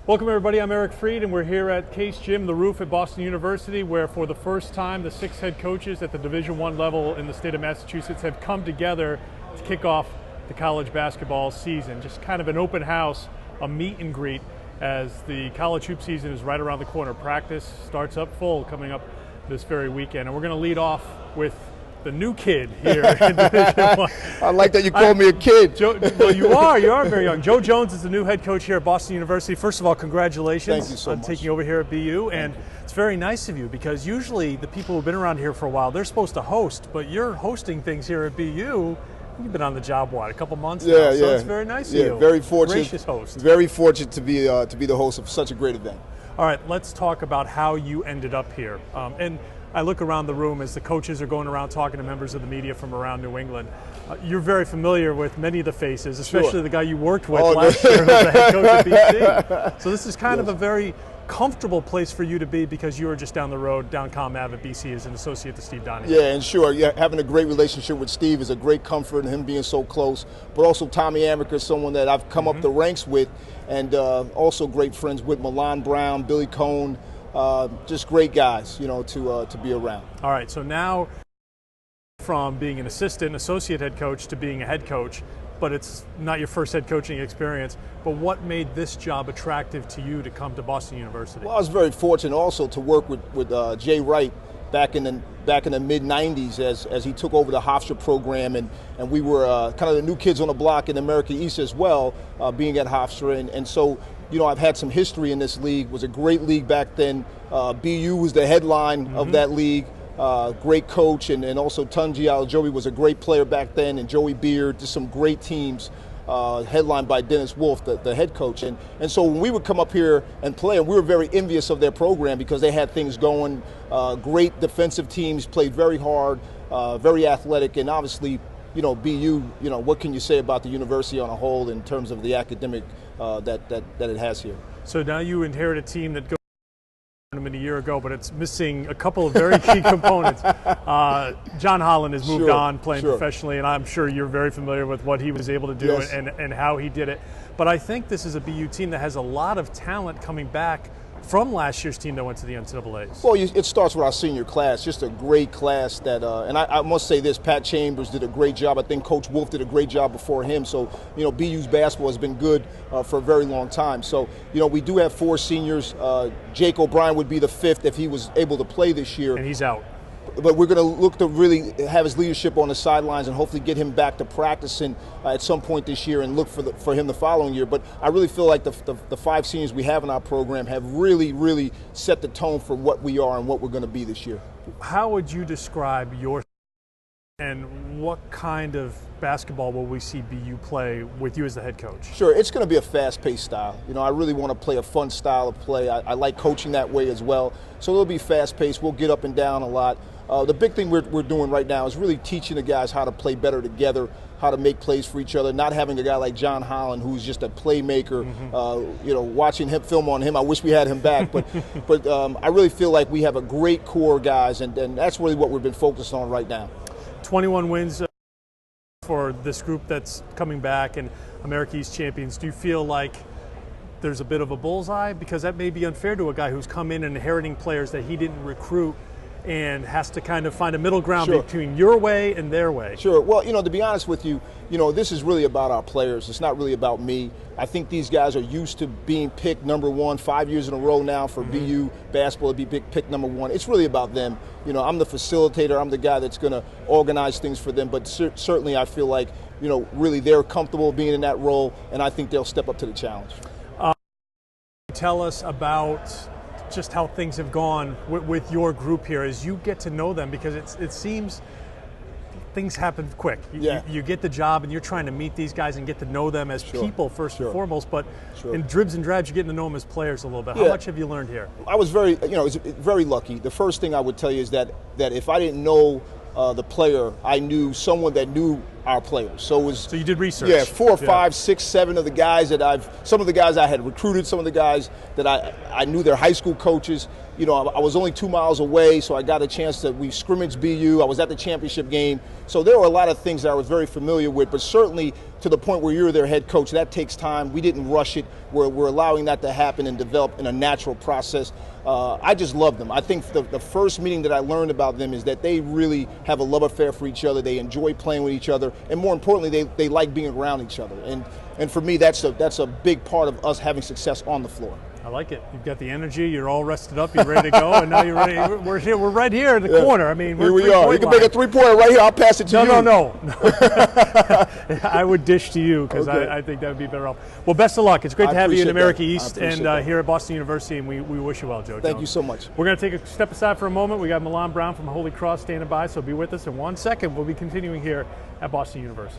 Welcome everybody, I'm Eric Frede and we're here at Case Gym, the roof at Boston University, where for the first time the 6 head coaches at the Division I level in the state of Massachusetts have come together to kick off the college basketball season. Just kind of an open house, a meet and greet, as the college hoop season is right around the corner. Practice starts up full coming up this very weekend, and we're going to lead off with the new kid here in Division I. I like that you called me a kid. Well, you are very young. Joe Jones is the new head coach here at Boston University. First of all, congratulations Thank you so on much. taking over here at BU. And it's very nice of you, because usually the people who've been around here for a while, they're supposed to host, but you're hosting things here at BU. You've been on the job, what, a couple months now? So it's very nice of you. Very fortunate. Gracious host. Very fortunate to be the host of such a great event. All right, let's talk about how you ended up here. And I look around the room as the coaches are going around talking to members of the media from around New England. You're very familiar with many of the faces, especially the guy you worked with last year, who was the head coach at BC. So this is kind of a very comfortable place for you to be, because you were just down the road, down Comm Ave at BC as an associate to Steve Donahue. Yeah, and sure, having a great relationship with Steve is a great comfort, and him being so close. But also Tommy Amick is someone that I've come up the ranks with, and also great friends with Milan Brown, Billy Cohn. Just great guys, to be around. All right, so now from being an associate head coach to being a head coach, but it's not your first head coaching experience. But what made this job attractive to you to come to Boston University? Well, I was very fortunate also to work with Jay Wright back in the mid-90s as he took over the Hofstra program, and we were kind of the new kids on the block in America East as well, being at Hofstra, and so I've had some history in this league. It was a great league back then. BU was the headline of that league. Great coach, and also Tunji Joey was a great player back then, and Joey Beard, just some great teams, headlined by Dennis Wolf, the head coach. And so when we would come up here and play, and we were very envious of their program because they had things going, great defensive teams, played very hard, very athletic, and obviously, BU, what can you say about the university on a whole in terms of the academic that it has here? So now you inherit a team that goes a year ago, but it's missing a couple of very key components. John Holland has moved on playing professionally, and I'm sure you're very familiar with what he was able to do and how he did it. But I think this is a BU team that has a lot of talent coming back from last year's team that went to the NCAAs. Well, it starts with our senior class, just a great class that, and I must say this, Pat Chambers did a great job. I think Coach Wolf did a great job before him. So, BU's basketball has been good for a very long time. So, we do have 4 seniors. Jake O'Brien would be the 5th if he was able to play this year. And he's out. But we're going to look to really have his leadership on the sidelines and hopefully get him back to practicing at some point this year, and look for him the following year. But I really feel like the 5 seniors we have in our program have really set the tone for what we are and what we're going to be this year. How would you describe your, and what kind of basketball will we see BU play with you as the head coach? Sure, it's going to be a fast-paced style. I really want to play a fun style of play. I like coaching that way as well. So it'll be fast-paced. We'll get up and down a lot. The big thing we're doing right now is really teaching the guys how to play better together, how to make plays for each other, not having a guy like John Holland who's just a playmaker. Watching him, film on him, I wish we had him back. But I really feel like we have a great core of guys, and that's really what we've been focused on right now. 21 wins for this group that's coming back, and America East champions. Do you feel like there's a bit of a bullseye? Because that may be unfair to a guy who's come in and inheriting players that he didn't recruit, and has to kind of find a middle ground between your way and their way. Sure. Well, to be honest with you, this is really about our players. It's not really about me. I think these guys are used to being picked number 1 5 years in a row now for BU basketball to be picked number 1. It's really about them. I'm the facilitator. I'm the guy that's going to organize things for them. But certainly I feel like, really they're comfortable being in that role, and I think they'll step up to the challenge. Tell us about just how things have gone with your group here as you get to know them, because it seems things happen quick. You get the job and you're trying to meet these guys and get to know them as people first and foremost, but in dribs and drabs you're getting to know them as players a little bit. How much have you learned here? I was very lucky. The first thing I would tell you is that if I didn't know the player, I knew someone that knew our players. So it was. So you did research. Yeah, 4 or 5, 6, 7 of the guys that some of the guys I had recruited, some of the guys that I knew their high school coaches. You know, I was only 2 miles away, so I got a chance we scrimmaged BU. I was at the championship game. So there were a lot of things that I was very familiar with, but certainly to the point where you're their head coach, that takes time. We didn't rush it. We're allowing that to happen and develop in a natural process. I just love them. I think the first meeting that I learned about them is that they really have a love affair for each other. They enjoy playing with each other, and more importantly, they like being around each other. And for me, that's a big part of us having success on the floor. I like it. You've got the energy. You're all rested up. You're ready to go, and now you're ready. We're here. We're right here in the corner. I mean, here we are. You can make a 3-pointer right here. I'll pass it to you. No. I would dish to you because I think that would be better off. Well, best of luck. It's great to have you in America East and here at Boston University, and we wish you well, Joe. Thank you so much. We're going to take a step aside for a moment. We got Milan Brown from Holy Cross standing by, so be with us in 1 second. We'll be continuing here at Boston University.